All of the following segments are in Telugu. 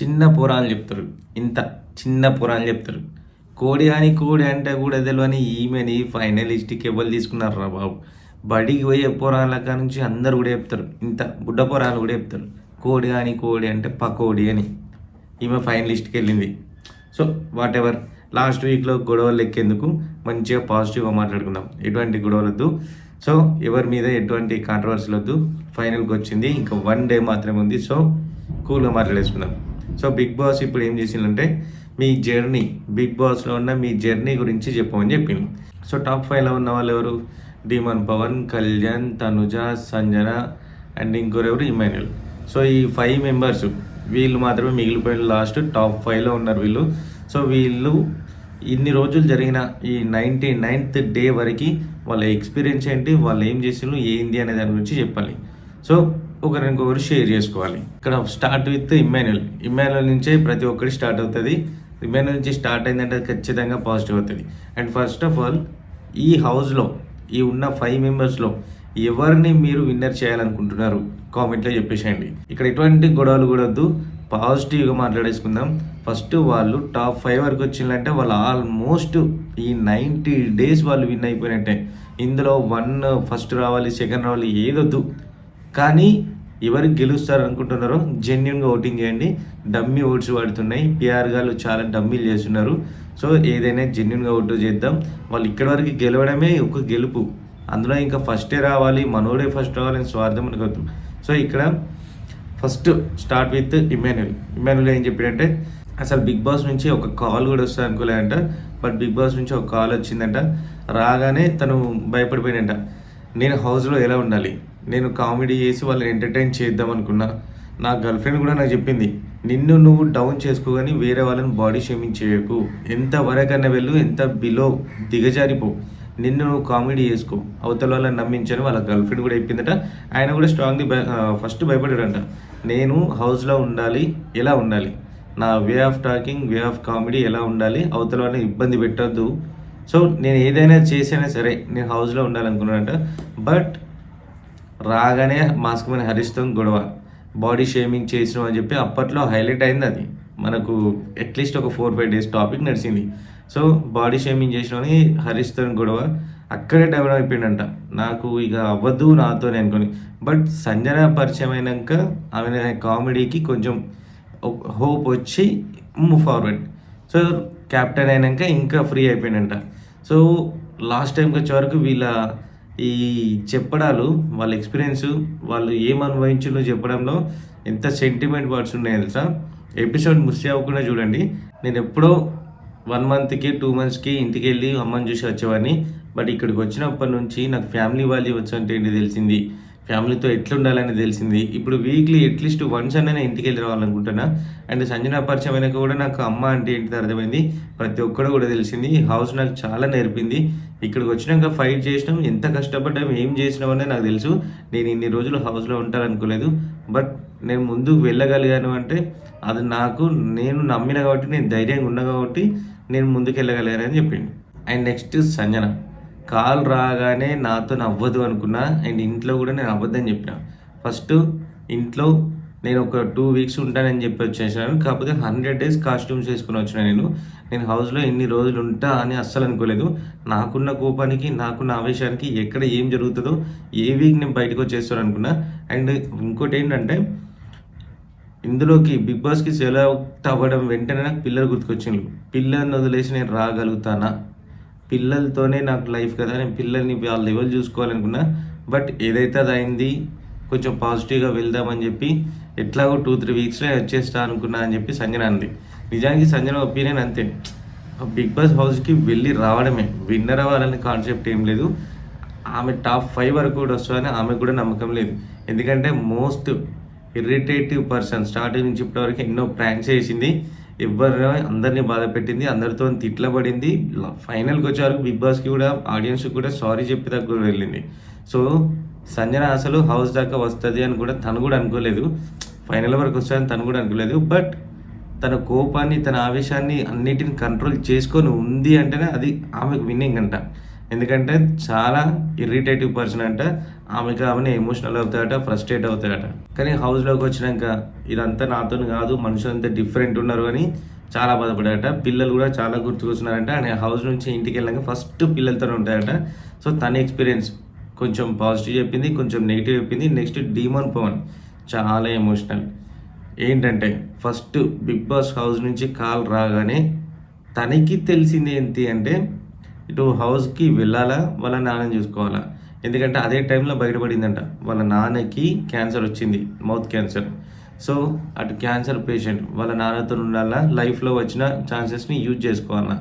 చిన్న పురాణాలు చెప్తారు. ఇంత చిన్న పురాణాలు చెప్తారు. కోడి అని కోడి అంటే కూడా తెలియని ఈమెని ఫైనలిస్ట్‌కి ఎవరు తీసుకున్నారురా బాబు! బడికి పోయే పోరగాళ్ళ కాడ నుంచి అందరూ కూడా చెప్తారు. ఇంత బుడ్డ పోరగాళ్ళు కూడా చెప్తారు. కోడి అని కోడి అంటే పకోడి అని. ఈమె ఫైనలిస్ట్‌కి వెళ్ళింది. So whatever. లాస్ట్ వీక్‌లో గొడవలు లెక్కేందుకు మంచిగా పాజిటివ్‌గా మాట్లాడుకుందాం. ఎటువంటి గొడవలొద్దు. సో ఎవరి మీద ఎటువంటి కాంట్రవర్సీలు వద్దు. ఫైనల్‌కి వచ్చింది. ఇంకా 1 డే మాత్రమే ఉంది. సో కూల్‌గా మాట్లాడేసుకుందాం. సో బిగ్ బాస్ ఇప్పుడు ఏం చేసిందంటే మీ జర్నీ, బిగ్ బాస్లో ఉన్న మీ జర్నీ గురించి చెప్పమని చెప్పింది. సో టాప్ 5లో ఉన్న వాళ్ళు ఎవరు? ధీమన్ పవన్, కళ్యాణ్, తనుజ, సంజన అండ్ ఇంకోరెవరు ఇమాన్యుల్. సో ఈ 5 మెంబర్స్ వీళ్ళు మాత్రమే మిగిలిపోయిన లాస్ట్ టాప్ 5లో ఉన్నారు వీళ్ళు. సో వీళ్ళు ఇన్ని రోజులు జరిగిన ఈ 99th డే వరకు వాళ్ళ ఎక్స్పీరియన్స్ ఏంటి, వాళ్ళు ఏం చేసిండ్రు, ఏంది అనే దాని గురించి చెప్పాలి. సో ఒకరికొకరు షేర్ చేసుకోవాలి. ఇక్కడ స్టార్ట్ విత్ ఇమ్మాన్యుల్ నుంచే ప్రతి ఒక్కటి స్టార్ట్ అవుతుంది. ఇమ్మాన్యుల్ నుంచి స్టార్ట్ అయిందంటే ఖచ్చితంగా పాజిటివ్ అవుతుంది. అండ్ ఫస్ట్ ఆఫ్ ఆల్ ఈ హౌస్లో ఈ ఉన్న 5 మెంబర్స్లో ఎవరిని మీరు విన్నర్ చేయాలనుకుంటున్నారు కామెంట్లో చెప్పేసేయండి. ఇక్కడ ఎటువంటి గొడవలు కూడా వద్దు, పాజిటివ్గా మాట్లాడేసుకుందాం. ఫస్ట్ వాళ్ళు టాప్ 5 వరకు వచ్చిందంటే వాళ్ళు ఆల్మోస్ట్ ఈ 90 days వాళ్ళు విన్ అయిపోయినట్టే. ఇందులో 1 ఫస్ట్ రావాలి, సెకండ్ రావాలి ఏదొద్దు. కానీ ఎవరు గెలుస్తారు అనుకుంటున్నారో జెన్యున్గా ఓటింగ్ చేయండి. డమ్మీ ఓట్స్ పడుతున్నాయి. పిఆర్ గారు చాలా డమ్మీలు చేస్తున్నారు. సో ఏదైనా జెన్యున్గా ఓటు చేద్దాం. వాళ్ళు ఇక్కడి వరకు గెలవడమే ఒక గెలుపు. అందులో ఇంకా ఫస్టే రావాలి, మనోడే ఫస్ట్ రావాలని స్వార్థం అనుకోవద్దు. సో ఇక్కడ ఫస్ట్ స్టార్ట్ విత్ ఇమాన్యుల్ ఏం చెప్పాడంటే అసలు బిగ్ బాస్ నుంచి ఒక కాల్ కూడా వస్తుంది అనుకోలేదంట. బట్ బిగ్ బాస్ నుంచి ఒక కాల్ వచ్చిందంట. రాగానే తను భయపడిపోయినంట. నేను హౌస్లో ఎలా ఉండాలి, నేను కామెడీ చేసి వాళ్ళని ఎంటర్టైన్ చేద్దాం అనుకున్నా. నా గర్ల్ ఫ్రెండ్ కూడా నాకు చెప్పింది, నిన్ను నువ్వు డౌన్ చేసుకోగాని వేరే వాళ్ళని బాడీ షేమింగ్ చేయకు, ఎంత వరకన్నా వెళ్ళు, ఎంత బిలో దిగజారిపో, నిన్ను నువ్వు కామెడీ చేసుకో, అవతల వాళ్ళని నమ్మించని వాళ్ళ గర్ల్ ఫ్రెండ్ కూడా చెప్పిందట. ఆయన కూడా స్ట్రాంగ్లీ ఫస్ట్ భయపడాడంట. నేను హౌస్లో ఉండాలి, ఎలా ఉండాలి, నా way of talking, way of comedy ఎలా ఉండాలి, అవతల వాళ్ళని ఇబ్బంది పెట్టద్దు. సో నేను ఏదైనా చేసినా సరే నేను హౌస్లో ఉండాలనుకున్నానంట. బట్ రాగానే మాస్క్ మీద హరిస్తాం గొడవ, బాడీ షేమింగ్ చేసినాం అని చెప్పి అప్పట్లో హైలైట్ అయింది. అది మనకు అట్లీస్ట్ ఒక 4-5 days టాపిక్ నడిచింది. సో బాడీ షేమింగ్ చేసినామని హరిస్తాం గొడవ అక్కడే డెవలప్ అయిపోయిందంట. నాకు ఇక అవ్వద్దు నాతోనే అనుకోని. బట్ సంజన పరిచయం అయినాక ఆమె కామెడీకి కొంచెం హోప్ వచ్చి మూవ్ ఫార్వర్డ్. సో క్యాప్టెన్ అయినాక ఇంకా ఫ్రీ అయిపోయిందంట. సో లాస్ట్ టైంకి వచ్చే వరకు వీళ్ళ ఈ చెప్పడాలు, వాళ్ళ ఎక్స్పీరియన్స్, వాళ్ళు ఏం అనుభవించిందో చెప్పడంలో ఎంత సెంటిమెంట్ వర్డ్స్ ఉన్నాయో తెలుసా. ఎపిసోడ్ మిస్ అవ్వకుండా చూడండి. నేను ఎప్పుడో 1 monthకి 2 monthsకి ఇంటికి వెళ్ళి అమ్మని చూసి వచ్చేవాడిని. బట్ ఇక్కడికి వచ్చినప్పటి నుంచి నాకు ఫ్యామిలీ వాల్యూ వచ్చంటే ఏంటి తెలిసింది, ఫ్యామిలీతో ఎట్లుండాలని తెలిసింది. ఇప్పుడు వీక్లీ అట్లీస్ట్ వన్స్ అనే నేను ఇంటికి వెళ్ళి రావాలనుకుంటున్నా. అండ్ సంజన పరిచయం అయినాక కూడా నాకు అమ్మ అంటే ఏంటిది అర్థమైంది. ప్రతి ఒక్కడు కూడా తెలిసింది. ఈ హౌస్ నాకు చాలా నేర్పింది. ఇక్కడికి వచ్చినాక ఫైట్ చేసినాం, ఎంత కష్టపడ్డాం, ఏం చేసినామనే నాకు తెలుసు. నేను ఇన్ని రోజులు హౌస్లో ఉంటాననుకోలేదు. బట్ నేను ముందుకు వెళ్ళగలిగాను అంటే అది నాకు, నేను నమ్మిన కాబట్టి, నేను ధైర్యంగా ఉన్నా కాబట్టి నేను ముందుకు వెళ్ళగలిగాను అని చెప్పింది. అండ్ నెక్స్ట్ సంజన కాల్ రాగానే నాతో అవ్వదు అనుకున్నా. అండ్ ఇంట్లో కూడా నేను అవ్వద్దని చెప్పిన. ఫస్ట్ ఇంట్లో నేను ఒక 2 weeks ఉంటానని చెప్పి వచ్చేసాను. కాకపోతే 100 days కాస్ట్యూమ్స్ వేసుకుని వచ్చిన నేను హౌస్లో ఎన్ని రోజులు ఉంటా అని అస్సలు అనుకోలేదు. నాకున్న కోపానికి, నాకున్న ఆవేశానికి ఎక్కడ ఏం జరుగుతుందో ఏ వీక్ నేను బయటకు వచ్చేస్తాను అనుకున్నా. అండ్ ఇంకోటి ఏంటంటే ఇందులోకి బిగ్ బాస్కి సెలెక్ట్ అవ్వడం వెంటనే నాకు పిల్లలు గుర్తుకొచ్చిండ్రు. పిల్లల్ని వదిలేసి నేను రాగలుగుతానా, పిల్లలతోనే నాకు లైఫ్ కదా, నేను పిల్లల్ని వాళ్ళ లెవెల్ చూసుకోవాలనుకున్నా. బట్ ఏదైతే అది అయింది, కొంచెం పాజిటివ్గా వెళ్దామని చెప్పి ఎట్లాగో 2-3 weeksలో వచ్చేస్తా అనుకున్నా అని చెప్పి సంజన అంది. నిజానికి సంజన ఒపీనియన్ అంతే. బిగ్ బాస్ హౌస్కి వెళ్ళి రావడమే, విన్నర్ అవ్వాలని కాన్సెప్ట్ ఏం లేదు. ఆమె టాప్ 5 వరకు కూడా వస్తుందని ఆమెకు కూడా నమ్మకం లేదు. ఎందుకంటే మోస్ట్ ఇరిటేటివ్ పర్సన్. స్టార్టింగ్ నుంచి ఇప్పటివరకు ఎన్నో ప్రాంక్స్ చేసింది, ఎవరు అందరినీ బాధ పెట్టింది, అందరితో తిట్లబడింది. ఫైనల్కి వచ్చే వరకు బిగ్ బాస్కి కూడా, ఆడియన్స్కి కూడా సారీ చెప్పి దగ్గర వెళ్ళింది. సో సంజన అసలు హౌస్ దాకా వస్తుంది అని కూడా తను కూడా అనుకోలేదు. ఫైనల్ వరకు వస్తుందని తను కూడా అనుకోలేదు. బట్ తన కోపాన్ని, తన ఆవేశాన్ని అన్నిటిని కంట్రోల్ చేసుకొని ఉంది అంటేనే అది ఆమెకు విన్నింగ్ అంట. ఎందుకంటే చాలా ఇరిటేటివ్ పర్సన్ అంట. ఆమెని ఎమోషనల్ అవుతాడట, ఫ్రస్ట్రేట్ అవుతాడట. కానీ హౌస్‌లోకి వచ్చినాక ఇదంతా నాతోని కాదు, మనుషులంతా డిఫరెంట్ ఉన్నారు అని చాలా బాధపడాడట. పిల్లలు కూడా చాలా గుర్తుకొస్తున్నారంట. అండ్ హౌస్ నుంచి ఇంటికెళ్ళాక ఫస్ట్ పిల్లలతోనే ఉంటాడట. సో తన ఎక్స్‌పీరియన్స్ కొంచెం పాజిటివ్ చెప్పింది, కొంచెం నెగెటివ్ చెప్పింది. నెక్స్ట్ డీమన్ పవన్ చాలా ఎమోషనల్. ఏంటంటే ఫస్ట్ బిగ్ బాస్ హౌస్ నుంచి కాల్ రాగానే తనకి తెలిసింది ఏంటి అంటే ఇటు హౌస్‌కి వెళ్ళాలా, వాళ్ళ నాన్నని చూసుకోవాలా. ఎందుకంటే అదే టైంలో బయటపడిందంట. వాళ్ళ నాన్నకి క్యాన్సర్ వచ్చింది, మౌత్ క్యాన్సర్. సో అటు క్యాన్సర్ పేషెంట్ వాళ్ళ నాన్నతో ఉండాలా, లైఫ్‌లో వచ్చిన ఛాన్సెస్‌ని యూజ్ చేసుకోవాలా.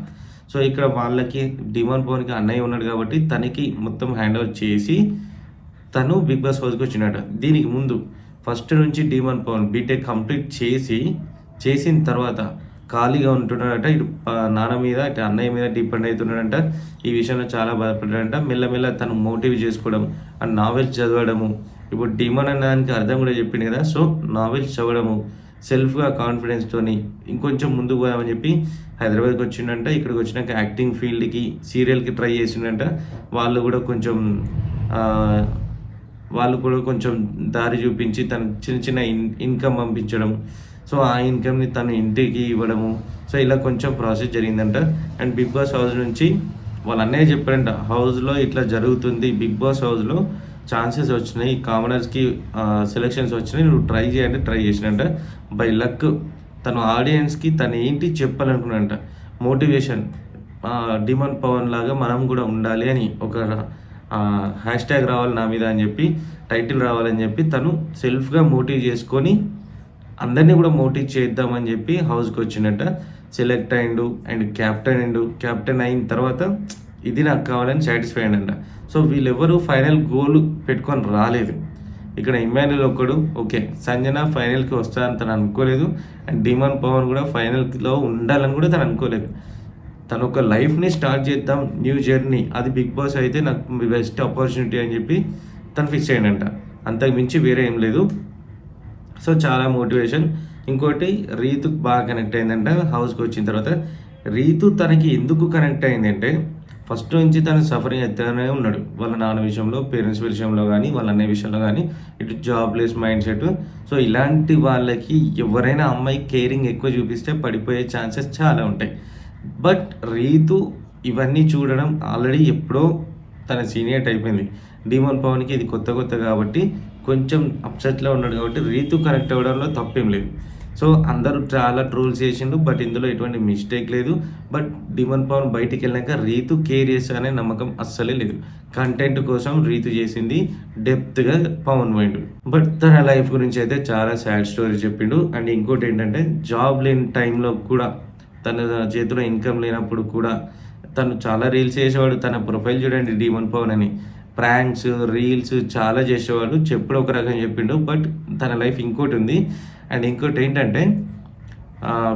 సో ఇక్కడ వాళ్ళకి డిమాండ్ పవన్‌కి అన్నయ్య ఉన్నాడు కాబట్టి తనకి మొత్తం హ్యాండ్ ఓవర్ చేసి తను బిగ్ బాస్ హౌస్‌కి వచ్చిండట. దీనికి ముందు ఫస్ట్ నుంచి డీమన్ పవన్ బీటెక్ కంప్లీట్ చేసిన తర్వాత ఖాళీగా ఉంటున్నాడట. ఇటు నాన్న మీద, ఇటు అన్నయ్య మీద డిపెండ్ అవుతున్నాడంట. ఈ విషయంలో చాలా బాధపడ్డాడంట. మెల్లమెల్ల తను మోటివ్ చేసుకోవడం, అండ్ నావెల్స్ చదవడము. ఇప్పుడు డీమన్ అన్న దానికి అర్థం కూడా చెప్పింది కదా. సో నావెల్స్ చదవడము, సెల్ఫ్‌గా కాన్ఫిడెన్స్‌తోని ఇంకొంచెం ముందుకు పోదామని చెప్పి హైదరాబాద్‌కి వచ్చిండంట. ఇక్కడికి వచ్చినాక యాక్టింగ్ ఫీల్డ్‌కి, సీరియల్‌కి ట్రై చేసిండంట. వాళ్ళు కూడా కొంచెం వాళ్ళు కూడా కొంచెం దారి చూపించి తను చిన్న చిన్న ఇన్కమ్ పంపించడం. సో ఆ ఇన్కమ్‌ని తను ఇంటికి ఇవ్వడము. సో ఇలా కొంచెం ప్రాసెస్ జరిగిందంట. అండ్ బిగ్ బాస్ హౌస్ నుంచి వాళ్ళ అన్నయ్య చెప్పాడంట, హౌస్‌లో ఇట్లా జరుగుతుంది, బిగ్ బాస్ హౌస్‌లో ఛాన్సెస్ వచ్చినాయి, కామనర్స్‌కి సెలక్షన్స్ వచ్చినాయి, నువ్వు ట్రై చేయంటే ట్రై చేసినంట. బై లక్ తను ఆడియన్స్‌కి తను ఏంటి చెప్పాలనుకున్నాడంట, మోటివేషన్. డిమాండ్ పవన్ లాగా మనం కూడా ఉండాలి అని ఒక హ్యాష్ ట్యాగ్ రావాలి నా మీద అని చెప్పి, టైటిల్ రావాలని చెప్పి తను సెల్ఫ్‌గా మోటివ్ చేసుకొని అందరినీ కూడా మోటివ్ చేద్దామని చెప్పి హౌస్‌కి వచ్చిండట. సెలెక్ట్ అయ్యిండు అండ్ క్యాప్టెన్ అయిన తర్వాత ఇది నాకు కావాలని సాటిస్ఫై అయ్యిండంట. సో వీళ్ళెవ్వరూ ఫైనల్ గోల్ పెట్టుకొని రాలేదు. ఇక్కడ ఇమ్మాన్యుల్ ఒక్కడు ఓకే, సంజన ఫైనల్‌కి వస్తానని తను అనుకోలేదు. అండ్ డిమాండ్ పవన్ కూడా ఫైనల్‌లో ఉండాలని కూడా తను అనుకోలేదు. తను ఒక లైఫ్ని స్టార్ట్ చేద్దాం, న్యూ జర్నీ, అది బిగ్ బాస్ అయితే నాకు బెస్ట్ ఆపర్చునిటీ అని చెప్పి తను ఫిక్స్ అయ్యిండంట. అంతకు మించి వేరే ఏం లేదు. సో చాలా మోటివేషన్. ఇంకోటి రీతుకు బాగా కనెక్ట్ అయిందంట హౌస్‌కి వచ్చిన తర్వాత. రీతు తనకి ఎందుకు కనెక్ట్ అయిందంటే ఫస్ట్ నుంచి తను సఫరింగ్ అవుతూనే ఉన్నాడు. వాళ్ళ నాన్న విషయంలో, పేరెంట్స్ విషయంలో కానీ, వాళ్ళ అన్నయ్య విషయంలో కానీ, ఇటు జాబ్లెస్ మైండ్ సెట్. సో ఇలాంటి వాళ్ళకి ఎవరైనా అమ్మాయి కేరింగ్ ఎక్కువ చూపిస్తే పడిపోయే ఛాన్సెస్ చాలా ఉంటాయి. బట్ రీతు ఇవన్నీ చూడడం ఆల్రెడీ ఎప్పుడో తన సీనియర్ అయిపోయింది. డిమాండ్ పవన్‌కి ఇది కొత్త కాబట్టి కొంచెం అప్సెట్‌లో ఉన్నాడు కాబట్టి రీతు కనెక్ట్ అవ్వడంలో తప్పేం లేదు. సో అందరూ చాలా ట్రోల్స్ చేసిండు, బట్ ఇందులో ఎటువంటి మిస్టేక్ లేదు. బట్ డిమాండ్ పవన్ బయటికి వెళ్ళాక రీతు కేర్ చేస్తా అనే నమ్మకం అస్సలే లేదు. కంటెంట్ కోసం రీతు చేసింది, డెప్త్‌గా పవన్ పోయిండు. బట్ తన లైఫ్ గురించి అయితే చాలా సాడ్ స్టోరీ చెప్పిండు. అండ్ ఇంకోటి ఏంటంటే జాబ్ లేని టైంలో కూడా, తన చేతిలో ఇన్కమ్ లేనప్పుడు కూడా తను చాలా రీల్స్ చేసేవాడు. తన ప్రొఫైల్ చూడండి, డిమాండ్ పవన్ అని. ప్రాంక్స్, రీల్స్ చాలా చేసేవాడు. చెప్పుడు ఒక రకం చెప్పిండు, బట్ తన లైఫ్ ఇంకోటి ఉంది. అండ్ ఇంకోటి ఏంటంటే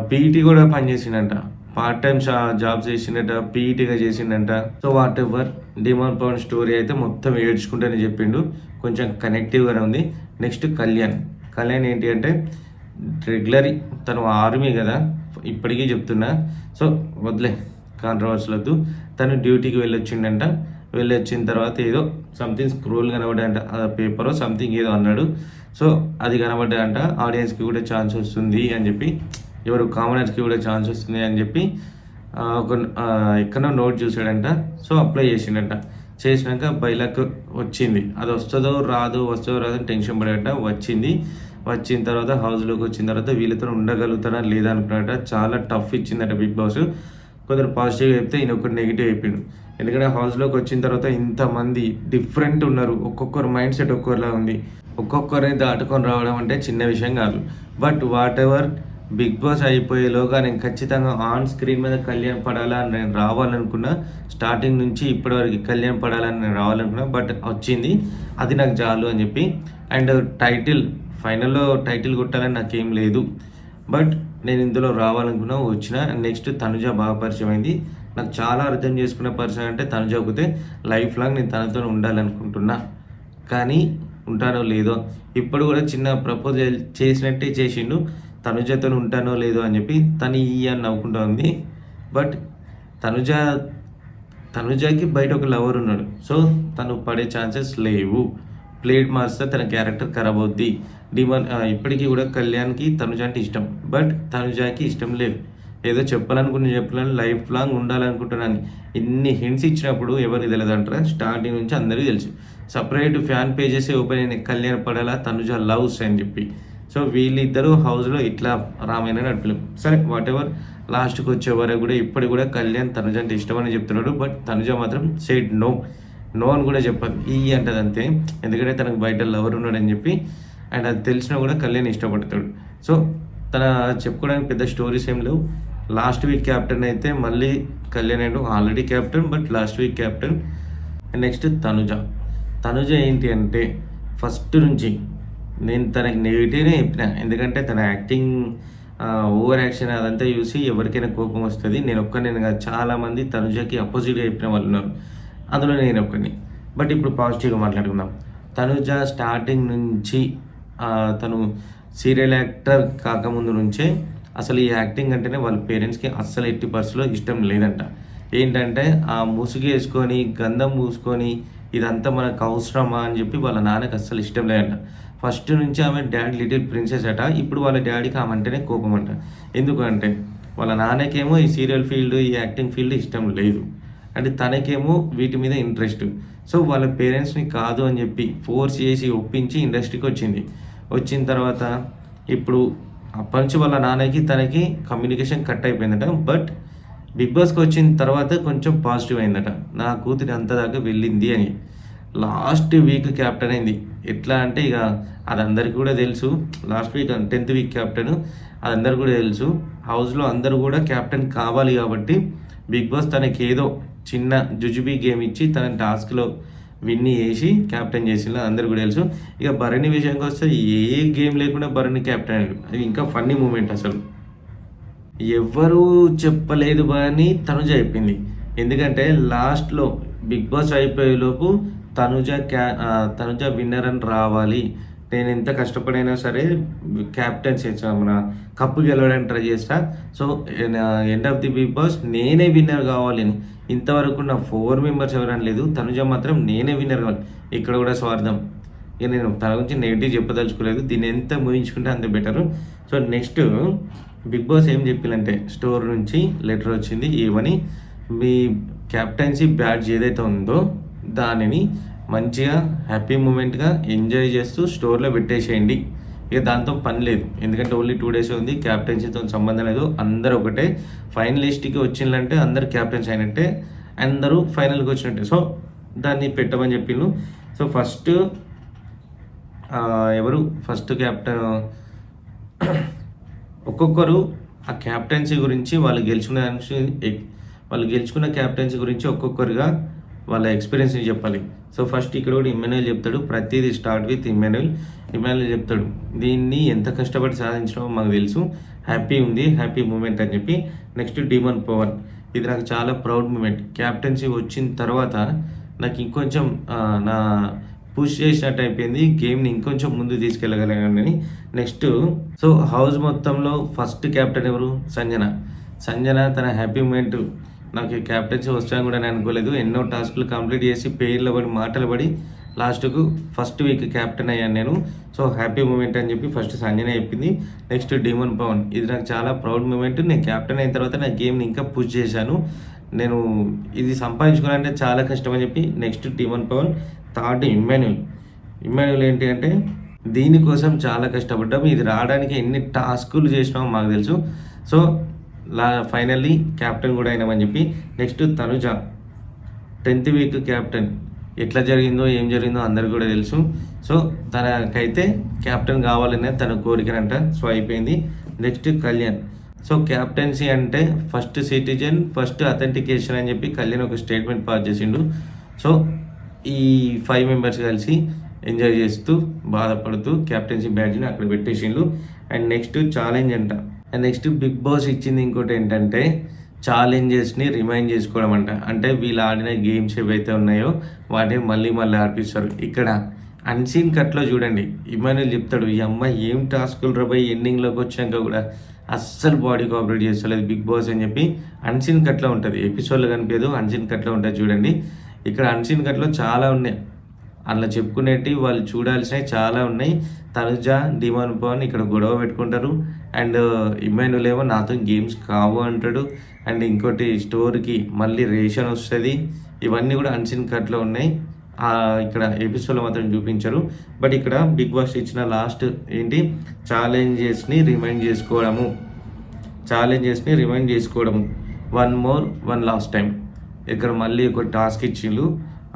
పీఈటీ కూడా పనిచేసిండంట. పార్ట్ టైం జాబ్స్ చేసిండట, పీఈటీగా చేసిండంట. So whatever, Demon Pavan story అయితే మొత్తం ఏడ్చుకుంటూనే చెప్పిండు. కొంచెం కనెక్టివ్గానే ఉంది. నెక్స్ట్ కళ్యాణ్ ఏంటి అంటే రెగ్యులర్, తను ఆర్మీ కదా, ఇప్పటికీ చెప్తున్నా. సో వదిలే, కాంట్రవర్సీలు వద్దు. తను డ్యూటీకి వెళ్ళొచ్చిండంట. వెళ్ళొచ్చిన తర్వాత ఏదో సంథింగ్ స్క్రోల్ కనబడ్డాయంట, పేపరో సంథింగ్ ఏదో అన్నాడు. సో అది కనబడ్డాయంట. ఆడియన్స్కి కూడా ఛాన్స్ వస్తుంది అని చెప్పి, ఎవరు కామనర్స్కి కూడా ఛాన్స్ వస్తుంది అని చెప్పి ఒక ఎక్కడో నోట్ చూసాడంట. సో అప్లై చేసిండంట. చేసినాక బైలక్ వచ్చింది. అది వస్తుందో రాదో అని టెన్షన్ పడాడట. వచ్చిన తర్వాత హౌస్లోకి వచ్చిన తర్వాత వీళ్ళతో ఉండగలుగుతారా లేదా అనుకున్నాడట. చాలా టఫ్ ఇచ్చిందట బిగ్ బాస్. కొందరు పాజిటివ్గా చెప్తే ఈయన ఒకటి నెగిటివ్ అయిపోయిండు. ఎందుకంటే హౌస్లోకి వచ్చిన తర్వాత ఇంతమంది డిఫరెంట్ ఉన్నారు. ఒక్కొక్కరు మైండ్ సెట్ ఒక్కొక్కరిలా ఉంది. ఒక్కొక్కరిని దాటుకొని రావడం అంటే చిన్న విషయం కాదు. But whatever, Bigg Boss అయిపోయేలోగా నేను ఖచ్చితంగా ఆన్ స్క్రీన్ మీద కళ్యాణ్ పడాలని నేను రావాలనుకున్నా. స్టార్టింగ్ నుంచి ఇప్పటివరకు కళ్యాణ్ పడాలని నేను రావాలనుకున్నా. బట్ వచ్చింది, అది నాకు చాలు అని చెప్పి. అండ్ ఫైనల్లో టైటిల్ కొట్టాలని నాకేం లేదు. బట్ నేను ఇందులో రావాలనుకున్నా, వచ్చిన. నెక్స్ట్ తనుజ బాగా పరిచయం అయింది. నాకు చాలా అర్థం చేసుకునే పర్సన్ అంటే తనుజ ఒకతే. లైఫ్ లాంగ్ నేను తనతో ఉండాలనుకుంటున్నా. కానీ ఉంటానో లేదో, ఇప్పుడు కూడా చిన్న ప్రపోజల్ చేసినట్టే చేసిండు. తనుజతో ఉంటానో లేదో అని చెప్పి తను అని నవ్వుకుంటా ఉంది. బట్ తనుజ తనుజాకి బయట ఒక లవర్ ఉన్నాడు. సో, తను పడే ఛాన్సెస్ లేవు. ప్లేట్ మారిస్తే తన క్యారెక్టర్ ఖరాబ్ అవుద్ది. ఇప్పటికి కూడా కళ్యాణ్‌కి తనుజ అంటే ఇష్టం. బట్ తనుజాకి ఇష్టం లేదు. ఏదో చెప్పాలని లైఫ్ లాంగ్ ఉండాలనుకుంటున్నాను. ఇన్ని హింట్స్ ఇచ్చినప్పుడు ఎవరికి తెలదంటారా? స్టార్టింగ్ నుంచి అందరికీ తెలుసు. సెపరేట్ ఫ్యాన్ పేజెసే ఓపెన్ అయినాయి. కళ్యాణ్ పడాల, తనుజ లవ్స్ అని చెప్పి. సో, వీళ్ళిద్దరూ హౌస్‌లో ఇట్లా రామాయణం నడిపారు. సరే వాటెవర్, లాస్ట్‌కి వచ్చే వరకు కూడా ఇప్పటికి కూడా కళ్యాణ్ తనుజ అంటే ఇష్టమని చెప్తున్నాడు. బట్ తనుజ మాత్రం సెడ్ నో. నో అని కూడా చెప్పదు. అంటది అంతే. ఎందుకంటే తనకు బయట లవర్ ఉన్నాడని చెప్పి, అండ్ అది తెలిసినా కూడా కళ్యాణ్ ఇష్టపడతాడు. సో, తన చెప్పుకోవడానికి పెద్ద స్టోరీస్ ఏం లేవు. లాస్ట్ వీక్ క్యాప్టెన్ అయితే మళ్ళీ కళ్యాణ్ అయ్యాడు. Already captain, but last week captain. And next Tanuja. Tanuja ఏంటి అంటే ఫస్ట్ నుంచి నేను తనకి నెగిటివ్నే చెప్పిన. ఎందుకంటే తన యాక్టింగ్, ఓవర్ యాక్షన్ అదంతా చూసి ఎవరికైనా కోపం వస్తుంది. నేను ఒక్కనే కాదు, చాలామంది తనుజకి అపోజిట్గా చెప్పిన వాళ్ళు ఉన్నారు. అందులో నేను ఒక్కడిని. బట్ ఇప్పుడు పాజిటివ్గా మాట్లాడుకుందాం. తనుజ స్టార్టింగ్ నుంచి తను సీరియల్ యాక్టర్ కాకముందు నుంచే అసలు ఈ యాక్టింగ్ అంటేనే వాళ్ళ పేరెంట్స్కి అస్సలు ఎట్టి పరిస్థితిలో ఇష్టం లేదంట. ఏంటంటే ఆ ముసుగు వేసుకొని, గంధం పూసుకొని ఇదంతా మనకు అవసరమా అని చెప్పి వాళ్ళ నాన్నకి అస్సలు ఇష్టం లేదంట. ఫస్ట్ నుంచి ఆమె డాడీ లిటిల్ ప్రిన్సెస్ అట. ఇప్పుడు వాళ్ళ డాడీకి ఆమె అంటేనే కోపం అంట. ఎందుకంటే వాళ్ళ నాన్నకేమో ఈ సీరియల్ ఫీల్డ్, ఈ యాక్టింగ్ ఫీల్డ్ ఇష్టం లేదు. అంటే తనకేమో వీటి మీద ఇంట్రెస్ట్. సో, వాళ్ళ పేరెంట్స్ని కాదు అని చెప్పి ఫోర్స్ చేసి ఒప్పించి ఇండస్ట్రీకి వచ్చింది. వచ్చిన తర్వాత ఇప్పుడు అప్పటి నుంచి వాళ్ళ నాన్నకి తనకి కమ్యూనికేషన్ కట్ అయిపోయిందట. బట్ బిగ్ బాస్కి వచ్చిన తర్వాత కొంచెం పాజిటివ్ అయిందట. నా కూతురి అంత దాకా వెళ్ళింది అని. లాస్ట్ వీక్ క్యాప్టెన్ అయింది. ఎట్లా అంటే ఇక అది అందరికీ కూడా తెలుసు. Last week 10th week captain, అది అందరికీ కూడా తెలుసు. హౌస్లో అందరూ కూడా క్యాప్టెన్ కావాలి కాబట్టి బిగ్ బాస్ తనకి ఏదో చిన్న జుజుబీ గేమ్ ఇచ్చి తన టాస్క్లో విన్ని చేసి క్యాప్టెన్ చేసిన అందరు కూడా తెలుసు. ఇక భరణి విషయానికి వస్తే ఏ గేమ్ లేకుండా భరణి క్యాప్టెన్ అయ్యాడు. అది ఇంకా ఫన్నీ మూమెంట్ అసలు. ఎవ్వరూ చెప్పలేదు అని తనుజ చెప్పింది. ఎందుకంటే లాస్ట్లో బిగ్ బాస్ అయిపోయేలోపు తనుజ విన్నర్ అని రావాలి, నేను ఎంత కష్టపడైనా సరే క్యాప్టెన్స్ మన కప్పు గెలవడానికి ట్రై చేస్తా. So, end of the Bigg Boss నేనే విన్నర్ కావాలని. ఇంతవరకు నా 4 మెంబర్స్ ఎవరైనా లేదు, తనుజ మాత్రం నేనే విన్నర్ కావాలి. ఇక్కడ కూడా స్వార్థం. ఇక నేను తన గురించి నెగిటివ్ చెప్పదలుచుకోలేదు. దీన్ని ఎంత ముగించుకుంటే అంత better. So, next Bigg Boss ఏం చెప్పిలంటే స్టోర్ నుంచి లెటర్ వచ్చింది ఏమని, మీ క్యాప్టెన్సీ బ్యాడ్జ్ ఏదైతే ఉందో దానిని మంచిగా హ్యాపీ మూమెంట్గా ఎంజాయ్ చేస్తూ స్టోర్లో పెట్టేసేయండి. ఇక దాంతో పని లేదు. ఎందుకంటే ఓన్లీ 2 డేస్ ఉంది. క్యాప్టెన్సీతో సంబంధం లేదు. అందరూ ఒకటే. ఫైనలిస్ట్కి వచ్చిందంటే అందరు క్యాప్టెన్స్ అయినట్టే, అందరూ ఫైనల్కి వచ్చినట్టే. సో, దాన్ని పెట్టమని చెప్పిండు. సో, ఫస్ట్ క్యాప్టెన్ ఒక్కొక్కరు ఆ క్యాప్టెన్సీ గురించి వాళ్ళు గెలుచుకున్న క్యాప్టెన్సీ గురించి ఒక్కొక్కరుగా వాళ్ళ ఎక్స్పీరియన్స్ని చెప్పాలి. సో, ఫస్ట్ ఇక్కడ కూడా ఇమ్మాన్యుయల్ చెప్తాడు. ప్రతిదీ స్టార్ట్ విత్ ఇమ్మాన్యుయల్ చెప్తాడు. దీన్ని ఎంత కష్టపడి సాధించడమో మాకు తెలుసు, హ్యాపీ ఉంది, హ్యాపీ మూమెంట్ అని చెప్పి. Next demon Pavan. ఇది నాకు చాలా ప్రౌడ్ మూమెంట్. క్యాప్టెన్సీ వచ్చిన తర్వాత నాకు ఇంకొంచెం నా పుష్ చేసినట్టు అయిపోయింది. గేమ్ని ఇంకొంచెం ముందు తీసుకెళ్ళగలిగానని. నెక్స్ట్ హౌస్ మొత్తంలో ఫస్ట్ క్యాప్టెన్ ఎవరు? సంజన తన హ్యాపీ మూమెంట్. నాకు క్యాప్టెన్సీ వచ్చాను కూడా నేను అనుకోలేదు. ఎన్నో టాస్కులు కంప్లీట్ చేసి పేర్లు పడి మాటలు పడి లాస్ట్కు ఫస్ట్ వీక్ క్యాప్టెన్ అయ్యాను నేను. సో, హ్యాపీ మూమెంట్ అని చెప్పి ఫస్ట్ సంజన చెప్పింది. Next demon Pavan. ఇది నాకు చాలా ప్రౌడ్ మూమెంట్. నేను క్యాప్టెన్ అయిన తర్వాత నా గేమ్ని ఇంకా పుష్ చేశాను. నేను ఇది సంపాదించుకోవాలంటే చాలా కష్టం అని చెప్పి. Next demon Pavan. Third Emmanuel ఏంటి అంటే దీనికోసం చాలా కష్టపడ్డాం, ఇది రావడానికి ఎన్ని టాస్కులు చేసినామో మాకు తెలుసు. సో, ఫైనల్లీ క్యాప్టెన్ కూడా అయినామని చెప్పి. Next Tanuja 10th week captain. ఎట్లా జరిగిందో ఏం జరిగిందో అందరికి కూడా తెలుసు. సో, తనకైతే క్యాప్టెన్ కావాలనే తన కోరికనంట. సో, అయిపోయింది. నెక్స్ట్ కళ్యాణ్. సో, క్యాప్టెన్సీ అంటే ఫస్ట్ సిటిజన్, ఫస్ట్ అథెంటికేషన్ అని చెప్పి కళ్యాణ్ ఒక స్టేట్మెంట్ పాస్ చేసిండు. సో, ఈ 5 మెంబర్స్ కలిసి ఎంజాయ్ చేస్తూ బాధపడుతూ క్యాప్టెన్సీ బ్యాడ్జ్ని అక్కడ పెట్టేసిండు. అండ్ నెక్స్ట్ ఛాలెంజ్ అంట. అండ్ నెక్స్ట్ బిగ్ బాస్ ఇచ్చింది ఇంకోటి ఏంటంటే ఛాలెంజెస్ని రిమైండ్ చేసుకోవడం అంట. అంటే వీళ్ళు ఆడిన గేమ్స్ ఏవైతే ఉన్నాయో వాటిని మళ్ళీ ఆడిపిస్తారు. ఇక్కడ అన్సీన్ కట్లో చూడండి, ఇమ్మాన్యుయల్ చెప్తాడు, ఈ అమ్మాయి ఏం టాస్కులు రాబోయి ఎండింగ్లోకి వచ్చాక కూడా అస్సలు బాడీ కోఆపరేట్ చేస్తలేదు బిగ్ బాస్ అని చెప్పి అన్సీన్ కట్‌లో ఉంటది. ఎపిసోడ్‌లో కనిపియదు. అన్సీన్ కట్‌లో ఉంటది చూడండి. ఇక్కడ అన్సీన్ కట్‌లో చాలా ఉన్నాయి. అందులో చెప్పుకునేటివి వాళ్ళు చూడాల్సినవి చాలా ఉన్నాయి. తనుజ, డీమాన్ పవన్ ఇక్కడ గొడవ పెట్టుకుంటారు. అండ్ ఇమ్మాన్యుల్ ఏమో నాతో గేమ్స్ కావు అంటాడు. అండ్ ఇంకోటి స్టోర్‌కి మళ్ళీ రేషన్ వస్తది. ఇవన్నీ కూడా అన్సీన్ కట్‌లో ఉన్నాయి. ఇక్కడ ఎపిసోడ్‌లో మాత్రం చూపించరు. బట్ ఇక్కడ బిగ్ బాస్ ఇచ్చిన లాస్ట్ ఏంటి ఛాలెంజెస్‌ని రిమైండ్ చేసుకోవడము. One more one last time. ఇక్కడ మళ్ళీ ఒక టాస్క్ ఇచ్చిండ్రు.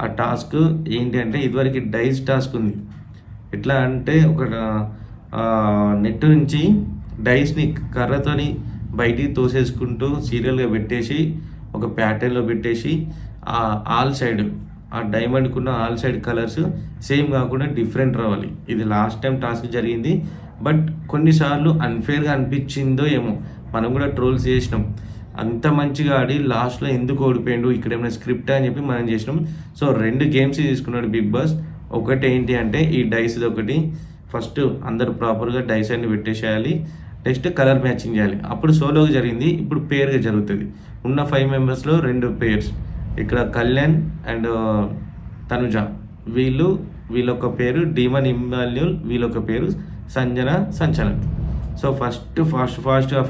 ఆ టాస్క్ ఏంటి అంటే ఇదివరకు డైస్ టాస్క్ ఉంది. ఎట్లా అంటే ఒక నెట్ నుంచి డైస్‌ని కర్రతోని బయటికి తోసేసుకుంటూ సీరియల్‌గా పెట్టేసి ఒక ప్యాటర్న్‌లో పెట్టేసి ఆల్ సైడ్ ఆ డైమండ్‌కున్న ఆల్ సైడ్ కలర్స్ సేమ్ కాకుండా డిఫరెంట్ రావాలి. ఇది లాస్ట్ టైం టాస్క్ జరిగింది. బట్ కొన్నిసార్లు అన్‌ఫెయిర్‌గా అనిపించిందో ఏమో! మనం కూడా ట్రోల్స్ చేసినాం. అంత మంచిగా ఆడి లాస్ట్‌లో ఎందుకు ఓడిపోయిండు? ఇక్కడ ఏమైనా స్క్రిప్టా అని చెప్పి మనం చేసినాం. సో 2 గేమ్స్ తీసుకున్నాడు బిగ్ బాస్. ఒకటి ఏంటి అంటే ఈ డైస్‌ది ఒకటి. ఫస్ట్ అందరూ ప్రాపర్‌గా డైస్ అన్ని పెట్టేసేయాలి. నెక్స్ట్ కలర్ మ్యాచింగ్ చేయాలి. అప్పుడు సోలోగా జరిగింది. ఇప్పుడు పెయిర్‌గా జరుగుతది. ఉన్న 5 మెంబర్స్‌లో 2 పెయిర్స్. ఇక్కడ కళ్యాణ్ అండ్ తనుజ వీళ్ళొక పేరు, డీమన్ ఇమ్మాన్యుల్ వీళ్ళొక పేరు, సంజన సంచలన్. సో ఫాస్ట్‌గా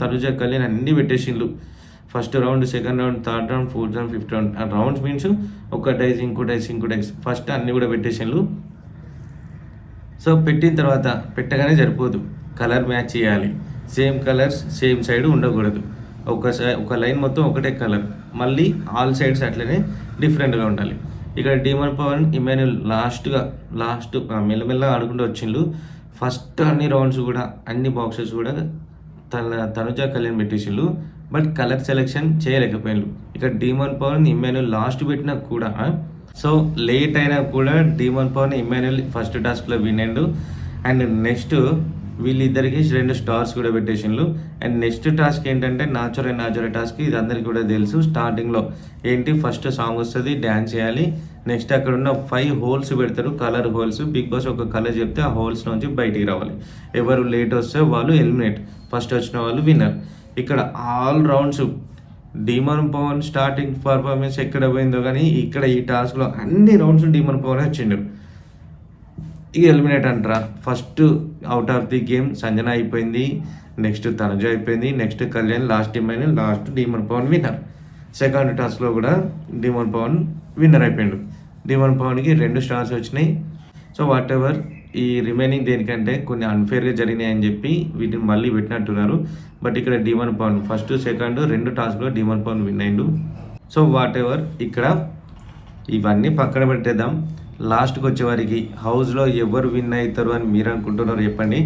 తనుజ, కళ్యాణ్ అన్నీ పెట్టేసిండ్రు. First round, second round, third round, fourth round, fifth round. ఆ రౌండ్స్ మీన్స్ ఒక డైస్, ఇంకో డైస్ ఫస్ట్ అన్నీ కూడా పెట్టేసిండ్రు. సో పెట్టిన తర్వాత పెట్టగానే సరిపోదు. కలర్ మ్యాచ్ చేయాలి. సేమ్ కలర్స్ సేమ్ సైడ్ ఉండకూడదు. ఒక లైన్ మొత్తం ఒకటే కలర్. మళ్ళీ ఆల్ సైడ్స్ అట్లనే డిఫరెంట్గా ఉండాలి. ఇక్కడ డీమన్ పవన్, ఇమ్మాన్యుల్ లాస్ట్ మెల్లమెల్లగా ఆడుకుంటూ వచ్చిండ్రు. ఫస్ట్ అన్ని రౌండ్స్ కూడా అన్ని బాక్సెస్ కూడా తనుజ, కళ్యాణ్ పెట్టేసిండ్రు. బట్ కలర్ సెలెక్షన్ చేయలేకపోయిండ్రు. ఇక్కడ డీమన్ పవన్, ఇమ్మాన్యుల్ లాస్ట్ పెట్టినా కూడా సో లేట్ అయినా కూడా డీమన్ పవన్, ఇమ్మాన్యుల్ ఫస్ట్ టాస్క్లో విన్ అయ్యిండు. అండ్ నెక్స్ట్ వీళ్ళిద్దరికి 2 స్టార్స్ కూడా పెట్టేసిండ్రు. అండ్ నెక్స్ట్ టాస్క్ ఏంటంటే నాచురే టాస్క్. ఇది అందరికీ కూడా తెలుసు. స్టార్టింగ్లో ఏంటి ఫస్ట్ సాంగ్ వస్తుంది, డ్యాన్స్ చేయాలి. నెక్స్ట్ అక్కడ ఉన్న 5 హోల్స్ పెడతారు, కలర్ హోల్స్. బిగ్ బాస్ ఒక కలర్ చెప్తే ఆ హోల్స్ నుంచి బయటికి రావాలి. ఎవరు లేట్ వస్తే వాళ్ళు ఎలిమినేట్, ఫస్ట్ వచ్చిన వాళ్ళు విన్నర్. ఇక్కడ all rounds demon Pavan starting performance ఎక్కడ పోయిందో కానీ ఇక్కడ ఈ టాస్క్లో అన్ని రౌండ్స్ డీమన్ పవన్ వచ్చిండు. ఇక ఎలిమినేట్ అంటారా. First out of the game Sanjana అయిపోయింది. నెక్స్ట్ తనుజ అయిపోయింది. Next Kalyan, last Emmanuel, last Demon Pavan winner. Second టాస్క్లో కూడా డీమన్ పవన్ విన్నర్ అయిపోయిండు. డీమన్ పవన్కి 2 స్టార్స్ వచ్చినాయి. సో వాట్ ఎవర్ ఈ రిమైనింగ్ దేనికంటే కొన్ని అన్ఫేర్గా జరిగినాయి అని చెప్పి వీటిని మళ్ళీ పెట్టినట్టున్నారు. బట్ ఇక్కడ డీమన్ పవన్ ఫస్ట్, సెకండ్ 2 టాస్క్లో డీమన్ పవన్ విన్ అయిండు. సో వాట్ ఎవర్ ఇక్కడ ఇవన్నీ పక్కన పెట్టేద్దాం. లాస్ట్కి వచ్చేవారికి హౌస్లో ఎవరు విన్ అవుతారు అని మీరు అనుకుంటున్నారు చెప్పండి.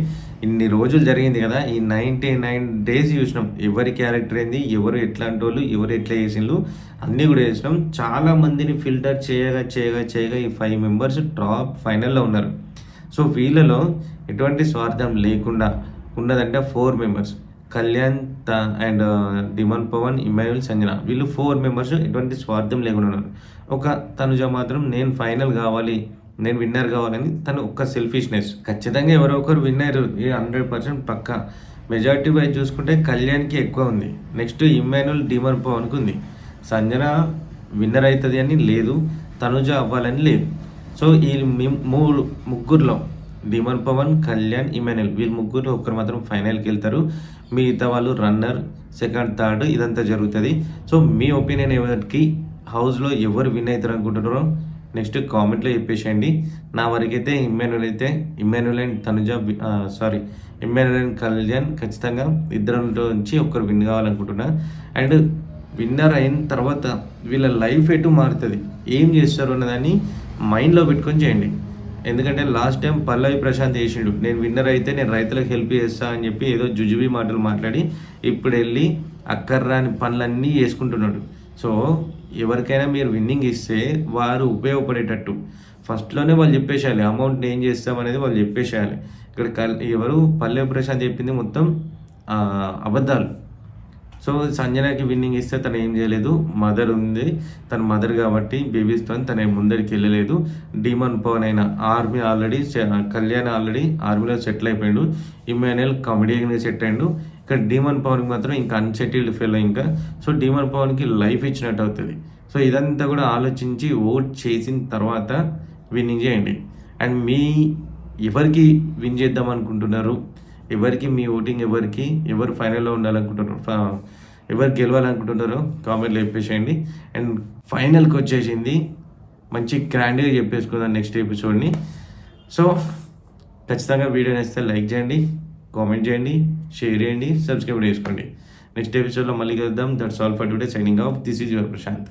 ఇన్ని రోజులు జరిగింది కదా, ఈ 99 డేస్ చూసినాం. ఎవరి క్యారెక్టర్ ఏంది, ఎవరు ఎట్లాంటి వాళ్ళు, ఎవరు ఎట్లా చేసిండ్రు అన్నీ కూడా చేసినాం. చాలామందిని ఫిల్టర్ చేయగా ఈ 5 మెంబర్స్ టాప్ ఫైనల్లో ఉన్నారు. సో వీళ్ళలో ఎటువంటి స్వార్థం లేకుండా ఉన్నదంటే 4 members Kalyan and demon Pavan, Emmanuel, Sanjana. వీళ్ళు 4 మెంబర్స్ ఎటువంటి స్వార్థం లేకుండా ఉన్నారు. ఒక తనుజ మాత్రం నేను ఫైనల్ కావాలి, నేను విన్నర్ కావాలని తను ఒక్క సెల్ఫిష్నెస్. ఖచ్చితంగా ఎవరో ఒకరు విన్నర్ 100% పక్కా. మెజారిటీ వైజ్ చూసుకుంటే కళ్యాణ్కి ఎక్కువ ఉంది. నెక్స్ట్ ఇమ్మాన్యుల్, డీమన్ పవన్కి ఉంది. సంజన విన్నర్ అవుతుంది అని లేదు, తనుజ అవ్వాలని లేదు. సో ఈ ముగ్గురులో డీమన్ పవన్, కళ్యాణ్, ఇమ్మాన్యుల్ వీళ్ళు ముగ్గురు ఒక్కరు మాత్రం ఫైనల్కి వెళ్తారు. మిగతా వాళ్ళు రన్నర్, సెకండ్, థర్డ్ ఇదంతా జరుగుతుంది. సో మీ ఒపీనియన్ ఎవరికి, హౌస్లో ఎవరు విన్ అవుతారు అనుకుంటున్నారో నెక్స్ట్ కామెంట్లో చెప్పేసేయండి. నా వరకైతే Emmanuel and Tanuja Emmanuel and Kalyan ఖచ్చితంగా ఇద్దరిలో నుంచి ఒక్కరు విన్ కావాలనుకుంటున్నా. అండ్ విన్నర్ అయిన తర్వాత వీళ్ళ లైఫ్ ఎటు మారుతుంది, ఏం చేస్తారు అన్నదాన్ని మైండ్లో పెట్టుకొని చేయండి. ఎందుకంటే లాస్ట్ టైం పల్లవి ప్రశాంత్ చేసిండు, నేను విన్నర్ అయితే నేను రైతులకు హెల్ప్ చేస్తా అని చెప్పి ఏదో జుజుబీ మాటలు మాట్లాడి ఇప్పుడు వెళ్ళి అక్కర్రాని పనులన్నీ చేసుకుంటున్నాడు. సో ఎవరికైనా మీరు విన్నింగ్ ఇస్తే వారు ఉపయోగపడేటట్టు ఫస్ట్లోనే వాళ్ళు చెప్పేసేయాలి. అమౌంట్ ఏం చేస్తామనేది వాళ్ళు చెప్పేసేయాలి. ఇక్కడ ఎవరు పల్లవి ప్రశాంత్ చెప్పింది మొత్తం అబద్ధాలు. సో సంజనకి విన్నింగ్ ఇస్తే తను ఏం చేయలేదు, మదర్ ఉంది, తన మదర్ కాబట్టి బేబీస్తో తన ముందరికి వెళ్ళలేదు. డీమన్ పవన్ అయిన ఆర్మీ ఆల్రెడీ, కళ్యాణ్ ఆల్రెడీ ఆర్మీలో సెటిల్ అయిపోయాడు. ఇమ్మాన్యుల్ కామెడీగా సెట్ అయ్యాడు. ఇక్కడ డీమన్ పవన్కి మాత్రం ఇంకా అన్సెటిల్డ్ ఫెలో ఇంకా. సో డీమన్ పవన్కి లైఫ్ ఇచ్చినట్టు అవుతుంది. సో ఇదంతా కూడా ఆలోచించి ఓట్ చేసిన తర్వాత విన్నింగ్ చేయండి. అండ్ ఎవరికి విన్ చేద్దాం అనుకుంటున్నారు, ఎవరికి మీ ఓటింగ్, ఎవరు ఫైనల్లో ఉండాలనుకుంటున్నారు, ఎవరు గెలవాలనుకుంటున్నారో కామెంట్లో చెప్పేసేయండి. అండ్ ఫైనల్కి వచ్చేసింది, మంచి గ్రాండ్గా చెప్పేసుకుందాం నెక్స్ట్ ఎపిసోడ్ని. సో ఖచ్చితంగా వీడియో నచ్చితే లైక్ చేయండి, కామెంట్ చేయండి, షేర్ చేయండి, సబ్స్క్రైబ్ చేసుకోండి. నెక్స్ట్ ఎపిసోడ్లో మళ్ళీ కలుద్దాం. That's all for today. Signing off. This is your Prashanth.